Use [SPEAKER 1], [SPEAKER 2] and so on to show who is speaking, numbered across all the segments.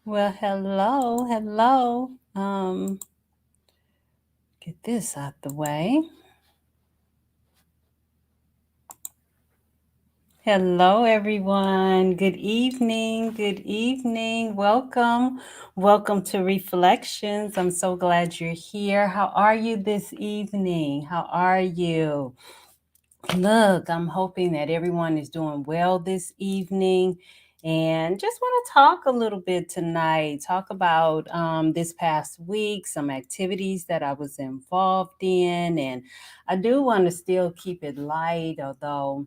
[SPEAKER 1] Well, hello. Get this out the way. Hello, everyone. Good evening. Good evening. Welcome to Reflections. I'm so glad you're here. How are you this evening? How are you? Look, I'm hoping that everyone is doing well this evening and just want to talk a little bit tonight. Talk about this past week, some activities that I was involved in. And I do want to still keep it light, although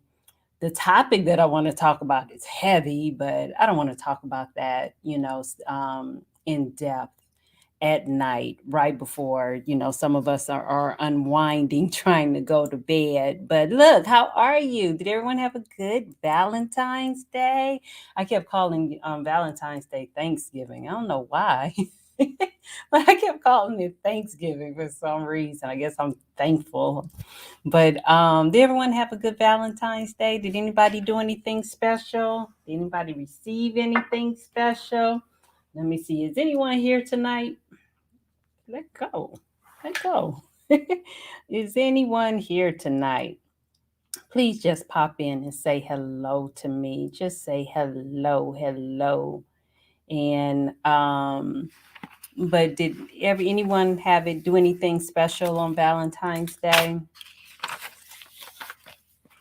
[SPEAKER 1] the topic that I want to talk about is heavy, but I don't want to talk about that, in depth at night, right before, some of us are unwinding, trying to go to bed. But look, how are you? Did everyone have a good Valentine's Day? I kept calling Valentine's Day Thanksgiving. I don't know why. But I kept calling it Thanksgiving for some reason. I guess I'm thankful. But did everyone have a good Valentine's Day? Did anybody do anything special? Did anybody receive anything special? Let me see. Is anyone here tonight? Let go. Let go. Is anyone here tonight? Please just pop in and say hello to me. Just say hello. And but did anyone have it do anything special on Valentine's Day?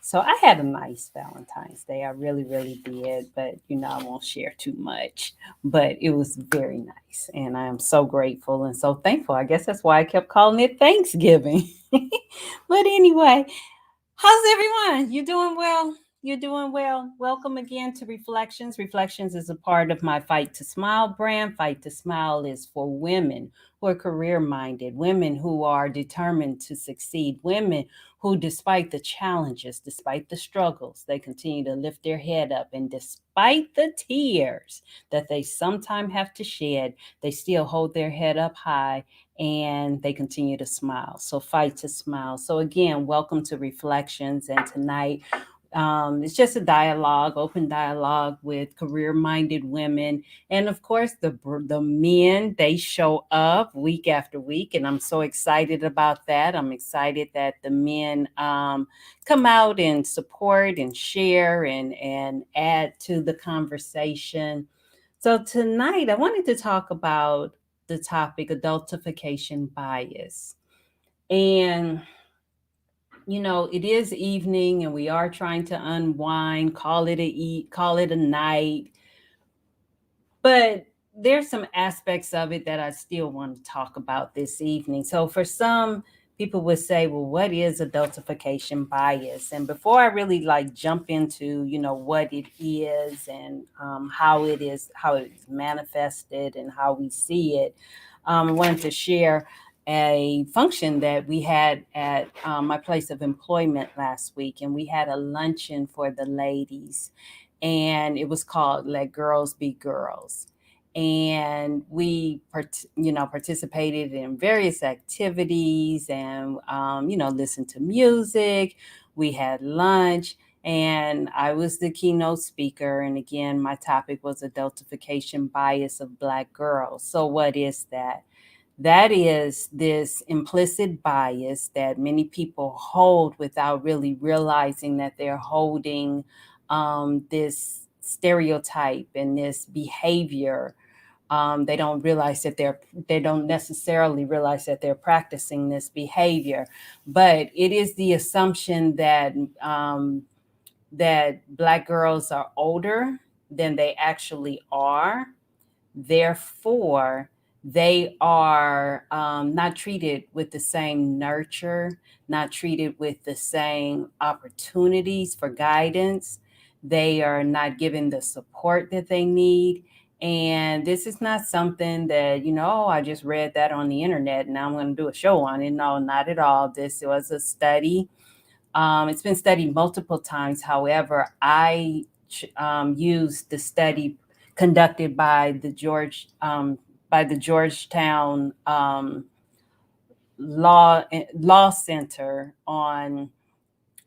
[SPEAKER 1] So I had a nice Valentine's Day. I really, really did. But, I won't share too much. But it was very nice. And I am so grateful and so thankful. I guess that's why I kept calling it Thanksgiving. But anyway, how's everyone? You doing well? You're doing well. Welcome again to Reflections. Reflections is a part of my Fight to Smile brand. Fight to Smile is for women who are career minded, women who are determined to succeed, women who, despite the challenges, despite the struggles, they continue to lift their head up. And despite the tears that they sometimes have to shed, they still hold their head up high and they continue to smile. So fight to smile. So again, welcome to Reflections. And tonight, it's just a dialogue, open dialogue with career-minded women, and of course, the men. They show up week after week, and I'm so excited about that. I'm excited that the men come out and support and share and add to the conversation. So tonight, I wanted to talk about the topic adultification bias. And, it is evening and we are trying to unwind, call it a night. But there's some aspects of it that I still want to talk about this evening. So for some people would say, well, what is adultification bias? And before I really jump into, what it is and how it's manifested and how we see it, I wanted to share a function that we had at my place of employment last week. And we had a luncheon for the ladies and it was called Let Girls Be Girls. And we, participated in various activities and, listened to music. We had lunch. And I was the keynote speaker. And again, my topic was adultification bias of Black girls. So, what is that? That is this implicit bias that many people hold without really realizing that they're holding this stereotype and this behavior. They don't realize that they don't necessarily realize that they're practicing this behavior, but it is the assumption that Black girls are older than they actually are. Therefore, they are not treated with the same nurture, not treated with the same opportunities for guidance. They are not given the support that they need. And this is not something that, oh, I just read that on the internet and now I'm going to do a show on it. No, not at all. This was a study. It's been studied multiple times. However, I used the study conducted by the Georgetown Law Center on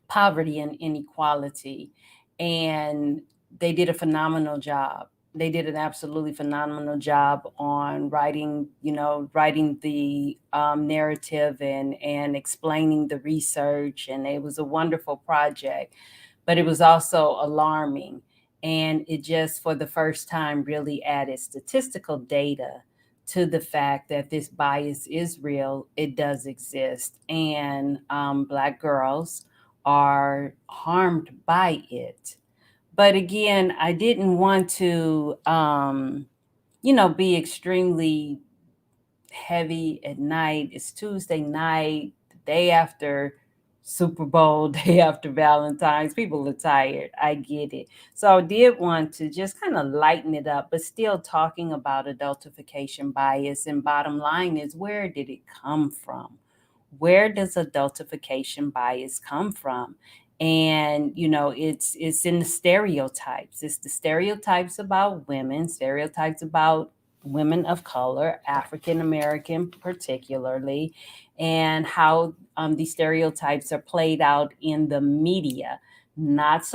[SPEAKER 1] poverty and inequality, and they did a phenomenal job. They did an absolutely phenomenal job on writing the narrative and explaining the research, and it was a wonderful project. But it was also alarming, and it just for the first time really added statistical data to the fact that this bias is real. It does exist, and Black girls are harmed by it. But again, I didn't want to, be extremely heavy at night. It's Tuesday night, the day after Super Bowl, day after Valentine's. People are tired. I get it. So I did want to just kind of lighten it up, but still talking about adultification bias. And bottom line is, where did it come from? Where does adultification bias come from? And it's in the stereotypes. It's the stereotypes about women, stereotypes about women of color, African American particularly, and how these stereotypes are played out in the media. Not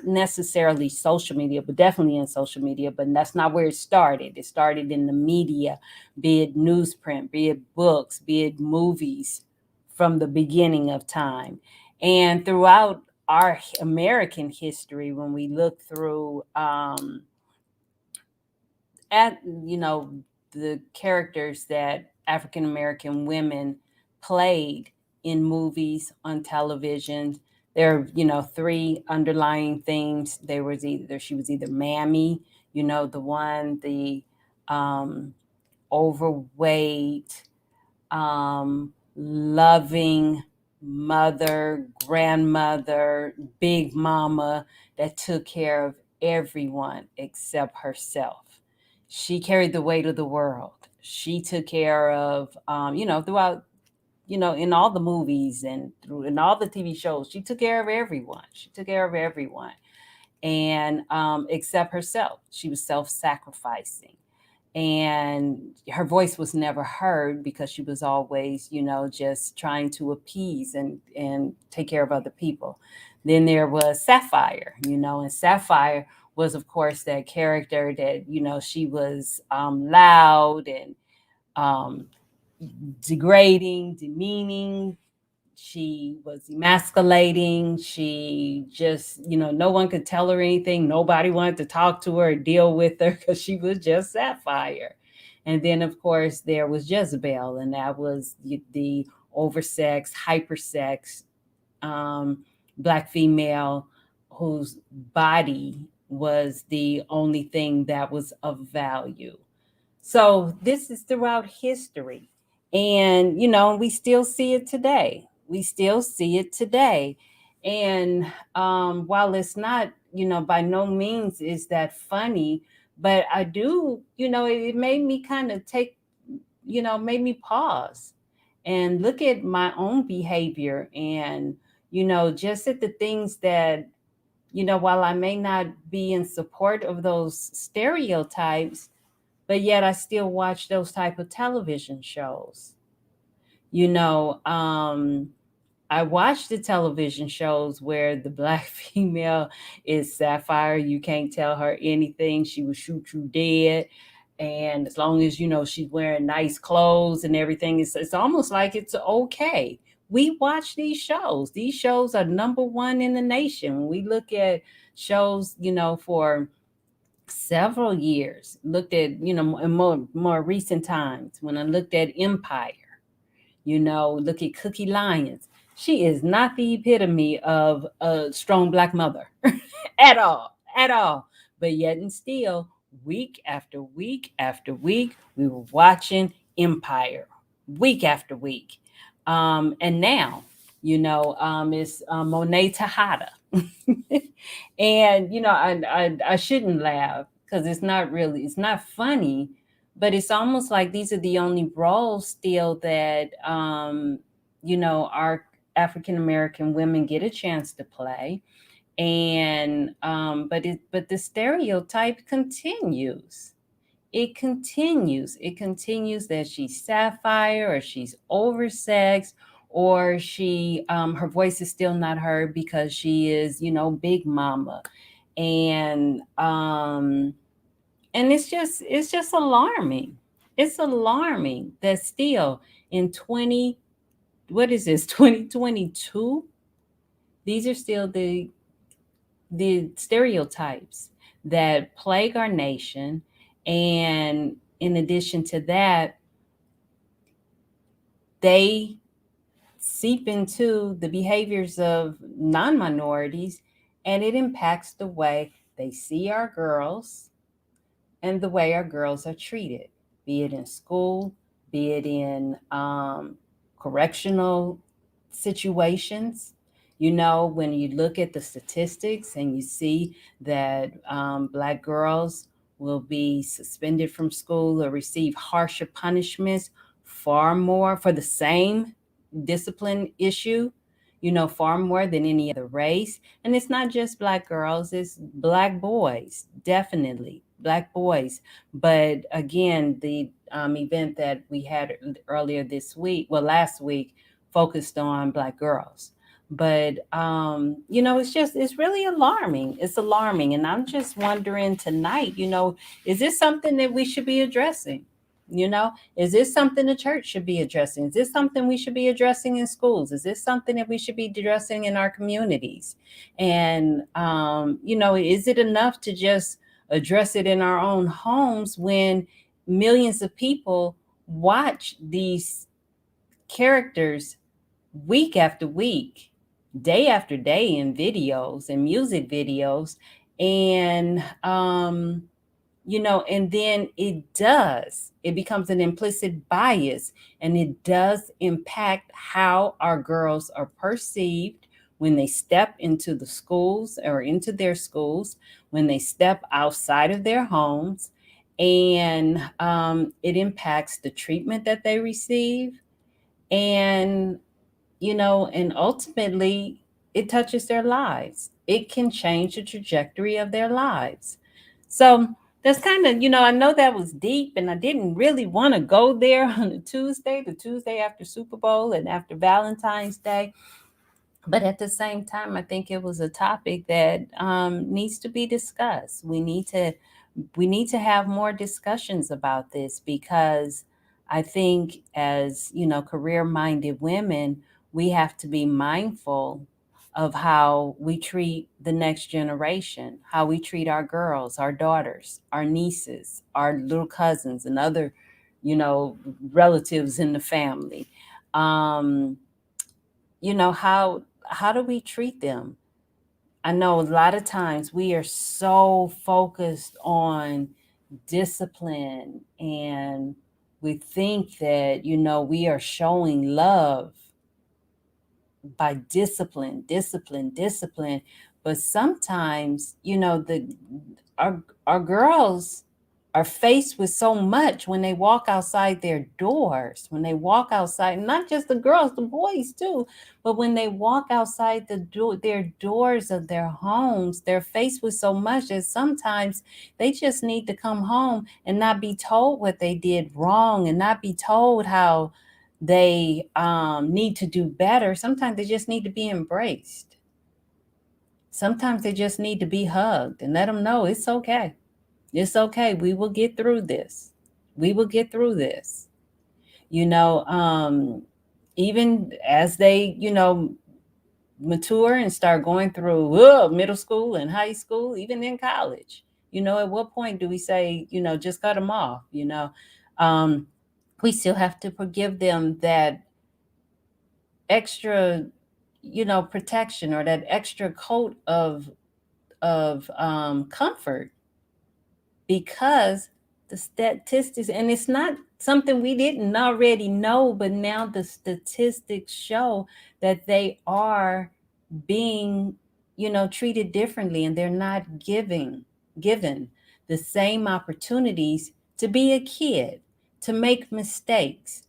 [SPEAKER 1] necessarily social media, but definitely in social media. But that's not where it started. It started in the media, be it newsprint, be it books, be it movies, from the beginning of time. And throughout our American history, when we look through at the characters that African American women played in movies, on television, there are three underlying themes. There was either she was either mammy, the um, overweight, loving mother, grandmother, big mama that took care of everyone except herself. She carried the weight of the world. She took care of, throughout, in all the movies and through in all the TV shows, she took care of everyone. She took care of everyone, and except herself. She was self-sacrificing, and her voice was never heard because she was always just trying to appease and take care of other people. Then there was Sapphire, and Sapphire was of course that character that she was loud and um, degrading, demeaning. She was emasculating. She just, no one could tell her anything. Nobody wanted to talk to her or deal with her because she was just Sapphire. And then, of course, there was Jezebel, and that was the oversexed, hypersexed Black female whose body was the only thing that was of value. So this is throughout history. And, we still see it today. We still see it today. And while it's not, by no means is that funny, but I do, it made me kind of made me pause and look at my own behavior and, just at the things that, while I may not be in support of those stereotypes, but yet I still watch those type of television shows. You know, um, I watch the television shows where the black female is Sapphire. You can't tell her anything. She will shoot you dead. And as long as she's wearing nice clothes and everything, it's almost like it's okay. We watch these shows. These shows are number one in the nation. When we look at shows, for several years, looked at, in more recent times, when I looked at Empire, look at Cookie Lyons. She is not the epitome of a strong black mother at all, at all. But yet and still, week after week after week, we were watching Empire, week after week. And now, it's Monet Tejada. And I shouldn't laugh because it's not funny, but it's almost like these are the only roles still that our African American women get a chance to play. And but the stereotype continues. It continues that she's Sapphire, or she's oversexed, or she her voice is still not heard because she is big mama. And it's just alarming. It's alarming that still in 20 what is this 2022, these are still the stereotypes that plague our nation. And in addition to that, they seep into the behaviors of non-minorities, and it impacts the way they see our girls and the way our girls are treated, be it in school, be it in correctional situations. When you look at the statistics and you see that Black girls will be suspended from school or receive harsher punishments, far more for the same discipline issue, far more than any other race. And it's not just Black girls, it's Black boys, definitely Black boys. But again, the event that we had earlier this week, well, last week, focused on Black girls. But it's really alarming. It's alarming. And I'm just wondering tonight, is this something that we should be addressing? Is this something the church should be addressing? Is this something we should be addressing in schools? Is this something that we should be addressing in our communities? And is it enough to just address it in our own homes when millions of people watch these characters week after week, day after day, in videos and music videos? And and then it becomes an implicit bias, and it does impact how our girls are perceived when they step into the schools or into their schools, when they step outside of their homes. And it impacts the treatment that they receive. And and ultimately, it touches their lives. It can change the trajectory of their lives. So that's kind of, I know that was deep, and I didn't really want to go there on the Tuesday after Super Bowl and after Valentine's Day. But at the same time, I think it was a topic that needs to be discussed. We need to have more discussions about this, because I think, as career-minded women, we have to be mindful of how we treat the next generation, how we treat our girls, our daughters, our nieces, our little cousins, and other, you know, relatives in the family. Um, how do we treat them? I know a lot of times we are so focused on discipline, and we think that we are showing love by discipline, discipline, discipline. But sometimes, our our girls are faced with so much when they walk outside their doors, when they walk outside, not just the girls, the boys too, but when they walk outside their doors of their homes, they're faced with so much that sometimes they just need to come home and not be told what they did wrong, and not be told how they need to do better, sometimes they just need to be embraced. Sometimes they just need to be hugged and let them know it's okay. It's okay. We will get through this. We will get through this. You know, even as they, mature and start going through middle school and high school, even in college. At what point do we say, just cut them off? Um, we still have to forgive them that extra, protection or that extra coat of comfort, because the statistics, and it's not something we didn't already know, but now the statistics show that they are being, treated differently, and they're not given the same opportunities to be a kid, to make mistakes.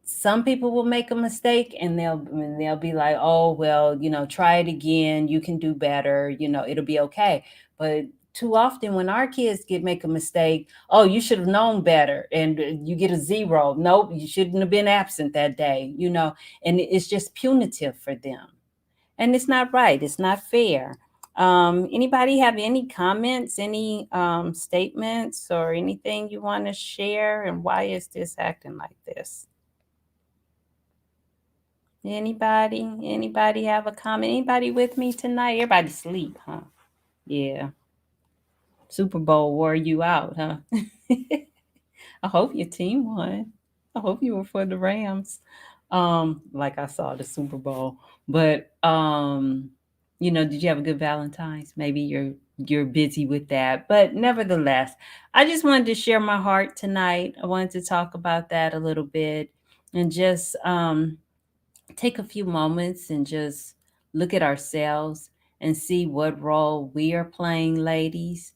[SPEAKER 1] Some people will make a mistake and they'll be like, oh well, try it again, you can do better, it'll be okay. But too often when our kids make a mistake, oh, you should have known better, and you get a zero. Nope, you shouldn't have been absent that day, and it's just punitive for them. And it's not right, it's not fair. Anybody have any comments, any statements, or anything you want to share, and why is this acting like this? Anybody have a comment? Anybody with me tonight? Everybody sleep, huh? Yeah. Super Bowl wore you out, huh? I hope your team won. I hope you were for the Rams. Like I saw the Super Bowl. But did you have a good Valentine's? Maybe you're busy with that. But nevertheless, I just wanted to share my heart tonight. I wanted to talk about that a little bit, and just take a few moments and just look at ourselves and see what role we are playing, ladies,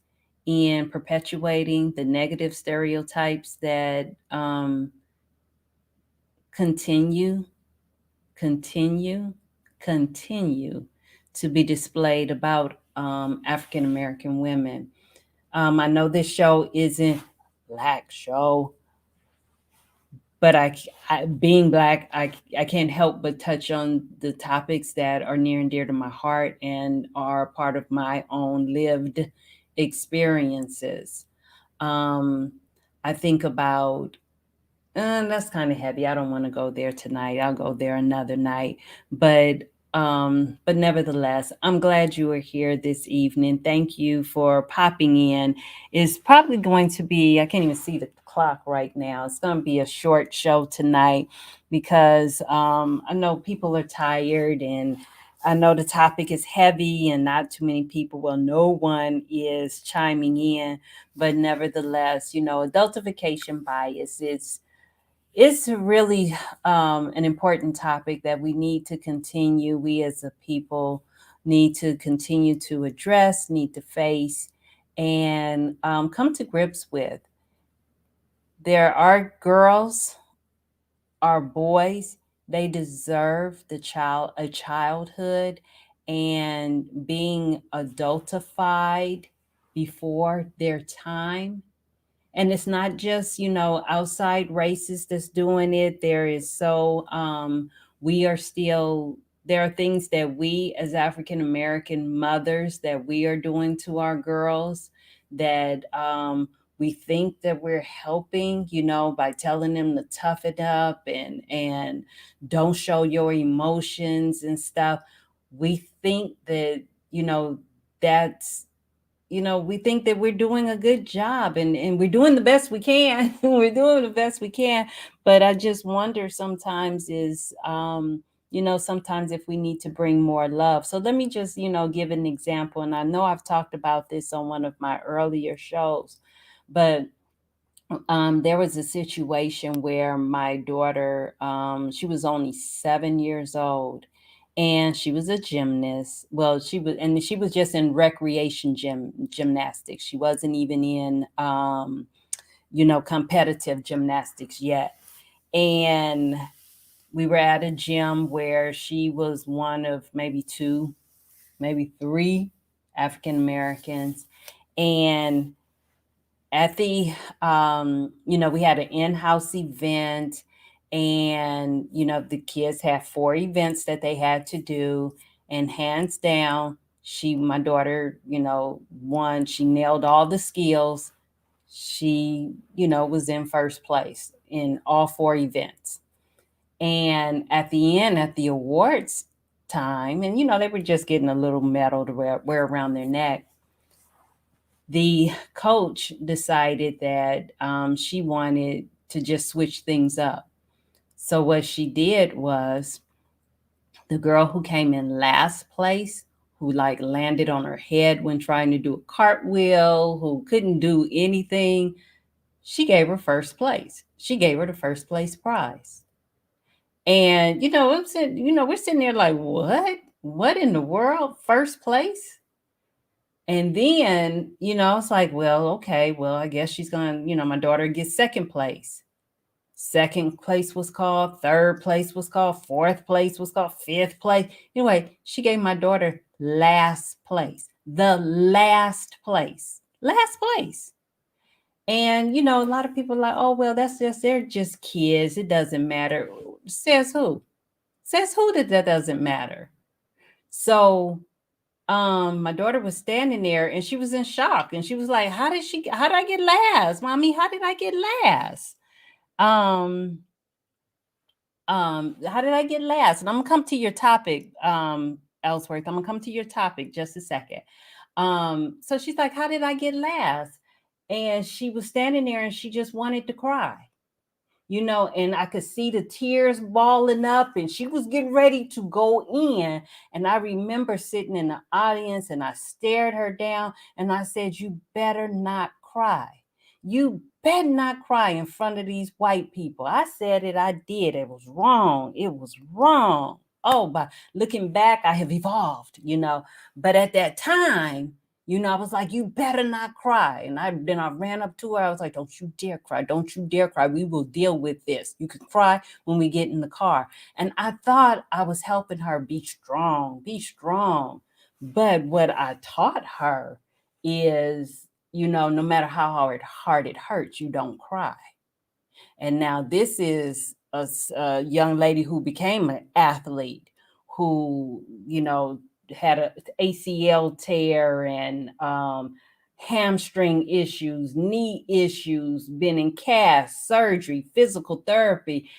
[SPEAKER 1] in perpetuating the negative stereotypes that continue, continue, continue to be displayed about African American women. I know this show isn't black show, but being black, I can't help but touch on the topics that are near and dear to my heart and are part of my own lived experiences. um, I think about, that's kind of heavy. I don't want to go there tonight. I'll go there another night. But nevertheless, I'm glad you are here this evening. Thank you for popping in. It's probably going to be, I can't even see the clock right now. It's going to be a short show tonight because I know people are tired, and I know the topic is heavy and not too many people, well, no one is chiming in. But nevertheless, adultification bias, it's really an important topic that we need to continue. We as a people need to continue to address, need to face, and come to grips with. There are girls, are boys. They deserve a childhood, and being adultified before their time. And it's not just, outside races that's doing it. We are still, there are things that we as African American mothers that we are doing to our girls, that we think that we're helping, by telling them to tough it up and don't show your emotions and stuff. We think that, you know that's we think that we're doing a good job, and we're doing the best we can. We're doing the best we can. But I just wonder sometimes sometimes if we need to bring more love. So let me just, give an example. And I know I've talked about this on one of my earlier shows, but there was a situation where my daughter, she was only 7 years old, and she was a gymnast. Well, she was just in recreation gymnastics. She wasn't even in, competitive gymnastics yet. And we were at a gym where she was one of maybe two, maybe three African Americans. And at the we had an in-house event, And, the kids had 4 events that they had to do. And hands down, my daughter, won. She nailed all the skills. She, was in first place in all 4 events. And at the end, at the awards time, and, they were just getting a little medal to wear around their neck. The coach decided that she wanted to just switch things up. So what she did was, the girl who came in last place, who like landed on her head when trying to do a cartwheel, who couldn't do anything, she gave her first place. She gave her the first place prize. And we're sitting there like, what? What in the world? First place? And then, it's like, well, okay, well, I guess she's gonna, my daughter gets second place. Second place was called, third place was called, fourth place was called, fifth place. Anyway, she gave my daughter last place, the last place, last place. And, a lot of people are like, oh, well, they're just kids. It doesn't matter. Says who? Says who that doesn't matter? So, my daughter was standing there and she was in shock and she was like, how did I get last? Mommy, how did I get last? How did I get last? And I'm gonna come to your topic, Ellsworth. I'm gonna come to your topic just a second. So she's like, how did I get last? And she was standing there and she just wanted to cry. And I could see the tears balling up and she was getting ready to go in. And I remember sitting in the audience and I stared her down and I said, you better not cry. You better not cry in front of these white people. I said it, I did. It was wrong. It was wrong. Oh, by looking back, I have evolved, But at that time, I was like, you better not cry. And I ran up to her. I was like, don't you dare cry. Don't you dare cry. We will deal with this. You can cry when we get in the car. And I thought I was helping her be strong, be strong. But what I taught her is, no matter how hard it hurts, you don't cry. And now this is a young lady who became an athlete who, had an ACL tear and hamstring issues, knee issues, been in cast, surgery, physical therapy,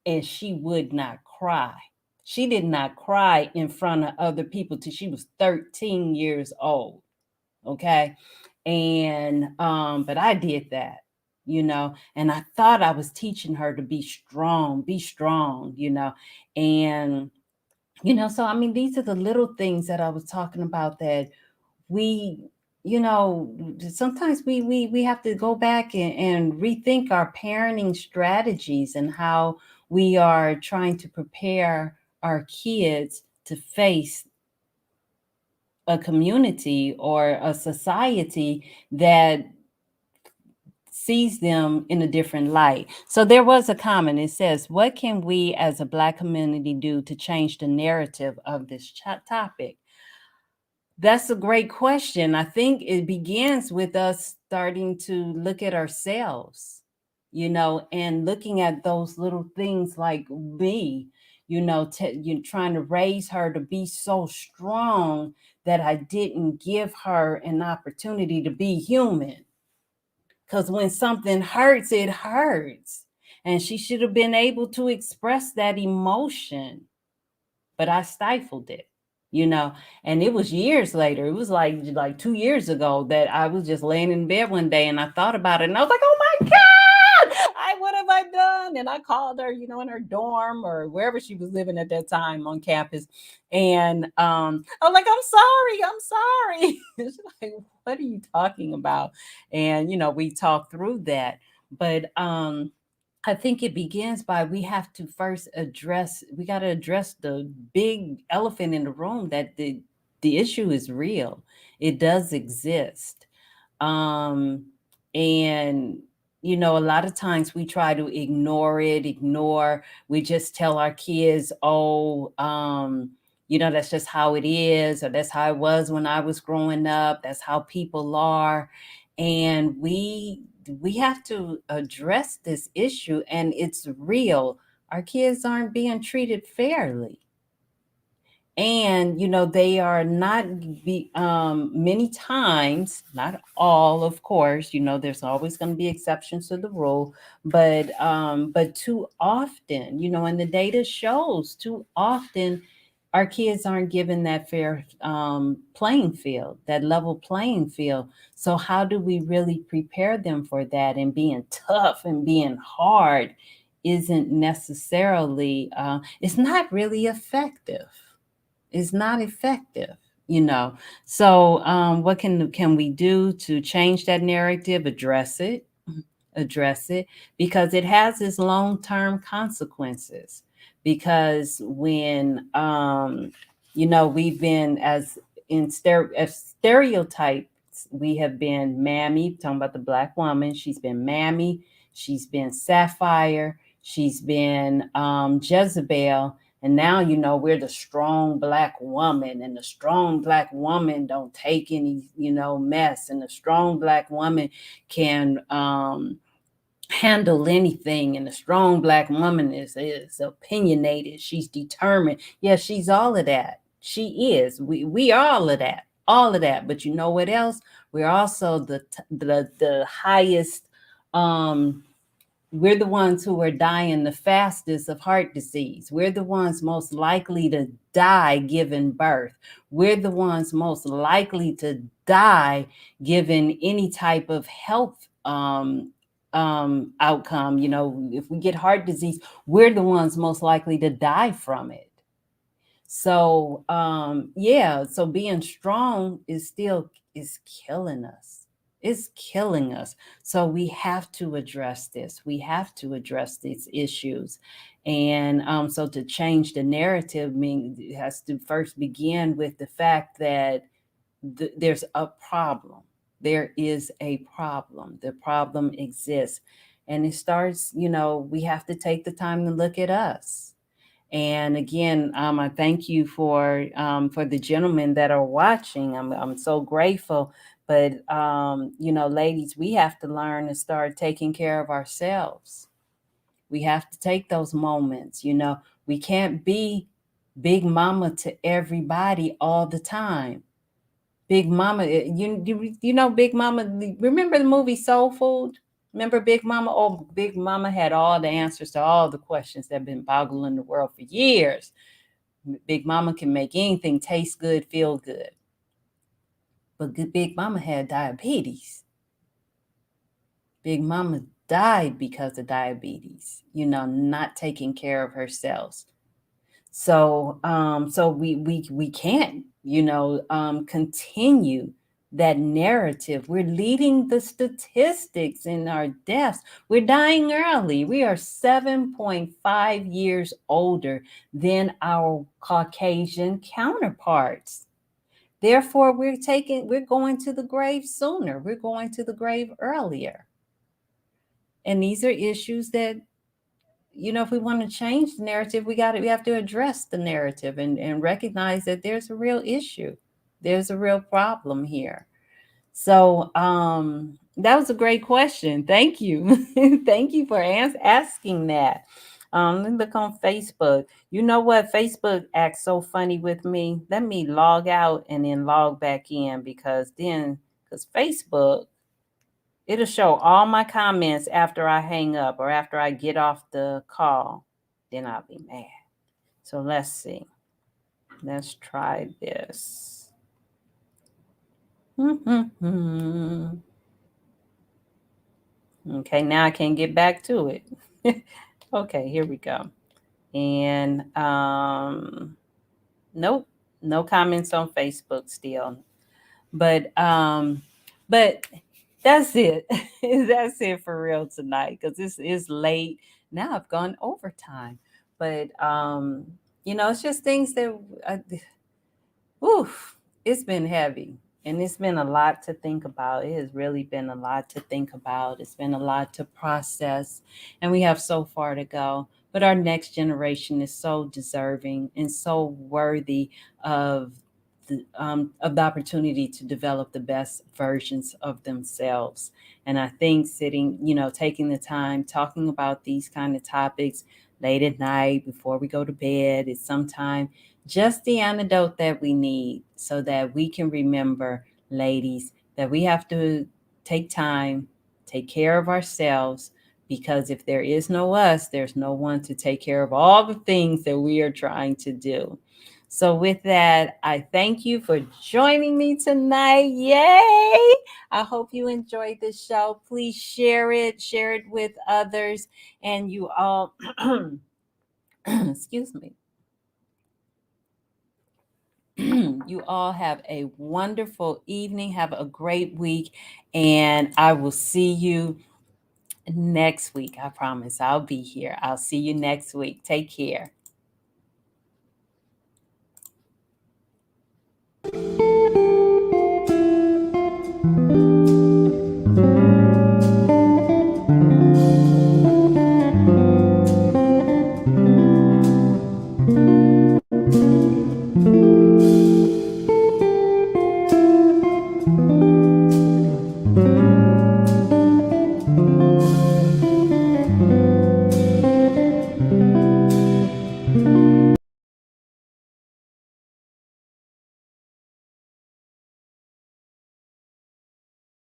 [SPEAKER 1] and she would not cry. She did not cry in front of other people till she was 13 years old. Okay. And but I did that, and I thought I was teaching her to be strong, and so I mean, these are the little things that I was talking about that we, sometimes we have to go back and rethink our parenting strategies and how we are trying to prepare our kids to face a community or a society that sees them in a different light. So there was a comment. It says, what can we as a Black community do to change the narrative of this topic? That's a great question. I think it begins with us starting to look at ourselves, and looking at those little things like me, trying to raise her to be so strong that I didn't give her an opportunity to be human. Because when something hurts, it hurts. And she should have been able to express that emotion, but I stifled it. And it was years later. It was like 2 years ago that I was just laying in bed one day and I thought about it and I was like, oh my God, what have I done? And I called her, in her dorm or wherever she was living at that time on campus. And I was like, I'm sorry. It's like, what are you talking about? And, we talked through that. But I think it begins by we have to first we got to address the big elephant in the room that the issue is real. It does exist. Um, and, a lot of times we try to we just tell our kids, oh, that's just how it is, or that's how it was when I was growing up. That's how people are. And we have to address this issue, and it's real, our kids aren't being treated fairly. And they are not many times, not all, of course, there's always going to be exceptions to the rule, but too often, and the data shows too often our kids aren't given that fair playing field, that level playing field. So how do we really prepare them for that? And being tough and being hard isn't necessarily it's not really effective. Is not effective, you know. So what can we do to change that narrative? Address it, because it has its long-term consequences. Because when we've been as stereotypes, we have been Mammy, talking about the Black woman. She's been Mammy, she's been Sapphire, she's been Jezebel. And now, we're the strong Black woman, and the strong Black woman don't take any, mess. And the strong Black woman can handle anything. And the strong Black woman is opinionated. She's determined. Yeah, she's all of that. She is. We are all of that. All of that. But you know what else? We're also the highest we're the ones who are dying the fastest of heart disease. We're the ones most likely to die giving birth. We're the ones most likely to die given any type of health outcome. If we get heart disease, we're the ones most likely to die from it. So so being strong is killing us. It's killing us. So we have to address this. We have to address these issues. And so to change the narrative it has to first begin with the fact that there's a problem. There is a problem. The problem exists. And it starts, we have to take the time to look at us. And again, I thank you for the gentlemen that are watching. I'm so grateful. But ladies, we have to learn to start taking care of ourselves. We have to take those moments. We can't be big mama to everybody all the time. Big Mama, Big Mama. Remember the movie Soul Food? Remember Big Mama? Oh, Big Mama had all the answers to all the questions that have been boggling the world for years. Big Mama can make anything taste good, feel good. But Big Mama had diabetes. Big Mama died because of diabetes, not taking care of herself. So we can't, continue that narrative. We're leading the statistics in our deaths. We're dying early. We are 7.5 years older than our Caucasian counterparts. Therefore, we're going to the grave sooner. We're going to the grave earlier. And these are issues that, if we want to change the narrative, we have to address the narrative and recognize that there's a real issue. There's a real problem here. So that was a great question. Thank you. Thank you for asking that. Let me look on Facebook. You know what? Facebook acts so funny with me. Let me log out and then log back in, because Facebook, it'll show all my comments after I hang up or after I get off the call. Then I'll be mad. So let's see. Let's try this. Okay, now I can get back to it. Okay, here we go. And nope, no comments on Facebook still. But that's it. That's it for real tonight, because this is late. Now I've gone overtime. But it's just things that it's been heavy. And it's been a lot to think about. It has really been a lot to think about. It's been a lot to process. And we have so far to go. But our next generation is so deserving and so worthy of the opportunity to develop the best versions of themselves. And I think taking the time, talking about these kind of topics, late at night before we go to bed. It's sometimes just the antidote that we need so that we can remember, ladies, that we have to take time, take care of ourselves, because if there is no us, there's no one to take care of all the things that we are trying to do. So, with that, I thank you for joining me tonight. Yay! I hope you enjoyed this show. Please share it with others, and you all, excuse me, you all have a wonderful evening. Have a great week, and I will see you next week. I promise I'll be here. I'll see you next week. Take care.